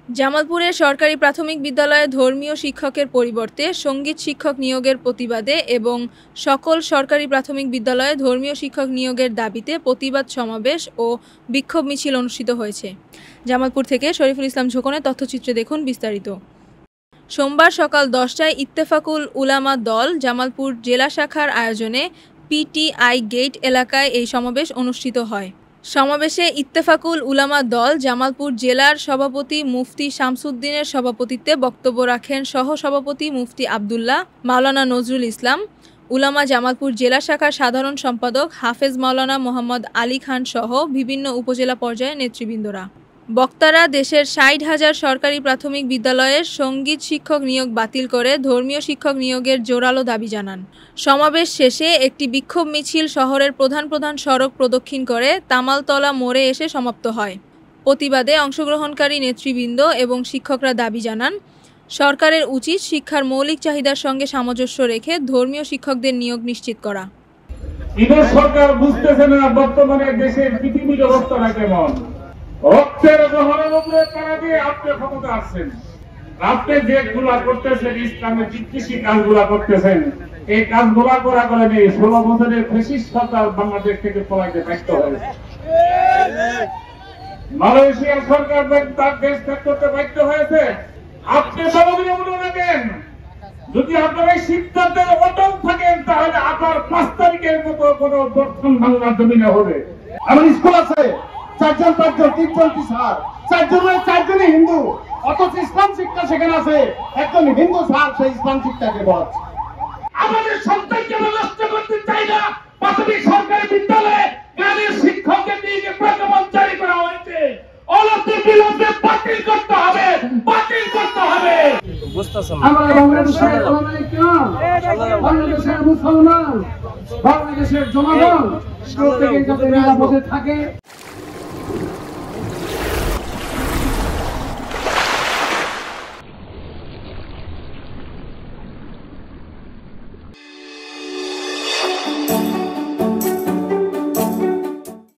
জামালপুরের সরকারি প্রাথমিক বিদ্যালয়ে ধর্মীয় শিক্ষকের পরিবর্তে সঙ্গীত শিক্ষক নিয়োগের প্রতিবাদে এবং সকল সরকারি প্রাথমিক বিদ্যালয়ে ধর্মীয় শিক্ষক নিয়োগের দাবিতে প্রতিবাদ সমাবেশ ও বিক্ষোভ মিছিল অনুষ্ঠিত হয়েছে। জামালপুর থেকে শরীফুল ইসলাম ঝোকনের তথ্যচিত্রে দেখুন বিস্তারিত। সোমবার সকাল 10টায় ইত্তেফাকুল উলামা দল জামালপুর জেলা শাখার আয়োজনে পিটিআই গেট এলাকায় এই সমাবেশ অনুষ্ঠিত হয়। সমাবেশে ইত্তেফাকুল উলামা দল জামালপুর জেলার সভাপতি মুফতি শামসুদ্দিনের সভাপতিত্বে বক্তব্য রাখেন সহ-সভাপতি মুফতি আবদুল্লাহ, মাওলানা নজরুল ইসলাম, উলামা জামালপুর জেলা শাখার সাধারণ সম্পাদক হাফেজ মাওলানা মোহাম্মদ আলী খান সহ বিভিন্ন উপজেলা পর্যায়ের নেতৃবৃন্দরা। বক্তারা দেশের 60,000 সরকারি প্রাথমিক বিদ্যালয়ের সঙ্গীত শিক্ষক নিয়োগ বাতিল করে ধর্মীয় শিক্ষক নিয়োগের জোরালো দাবি জানান। সমাবেশ শেষে একটি বিক্ষোভ মিছিল শহরের প্রধান প্রধান সড়ক প্রদক্ষিণ করে তামালতলা মোড়ে এসে সমাপ্ত হয়। প্রতিবাদে অংশগ্রহণকারী নেতৃবৃন্দ এবং শিক্ষকরা দাবি জানান, সরকারের উচিত শিক্ষার মৌলিক চাহিদার সঙ্গে সামঞ্জস্য রেখে ধর্মীয় শিক্ষকদের নিয়োগ নিশ্চিত করা। সরকার বুঝতেছে না বর্তমানে দেশের পৃথিবীর অবস্থাটা কেমন। রক্তের জোহরের উপরে তারা দিয়ে আপনি ক্ষমতা আসছেন, আপনি যেগুলা করতেছেন ইসলামের বিদ্বেষী কাজগুলা করতেছেন, এই কাজগুলা করা কারণে 16 বছরের ফ্যাসিস্ট সরকার বাংলাদেশ থেকে পলাইতে ব্যর্থ হয়েছে। মালয়েশিয়ার সরকার তার দেশ ত্যাগ করতে বাধ্য হয়েছে। আপনি সর্বদিনে মনে রাখেন, যদি আপনারা এই সিদ্ধান্তের অটল থাকেন তাহলে আবার 5 তারিখের মতো কোন দর্শন বাংলার জমিনে হবে। আমার স্কুল আছে 4জন 5জন 3জন টিচার, 4জনে হিন্দু, অথচ ইসলাম শিক্ষা সেখানে আছে একজন হিন্দু স্যার সেই ইসলাম শিক্ষাকে বলাচ্ছে। আমাদের সন্তানকে নষ্ট করতে চাই না। প্রাথমিক সরকারি বিদ্যালয়ে গানের শিক্ষকদের নিয়ে প্রজ্ঞাপন জারি করা হয়েছে, অনতি বিলম্বে বাতিল করতে হবে, বাতিল করতে হবে। আমরা বাংলাদেশের বাংলাদেশের মুসলমান, বাংলাদেশের জনগণ প্রত্যেকে যাতে নিরাপদে থাকে।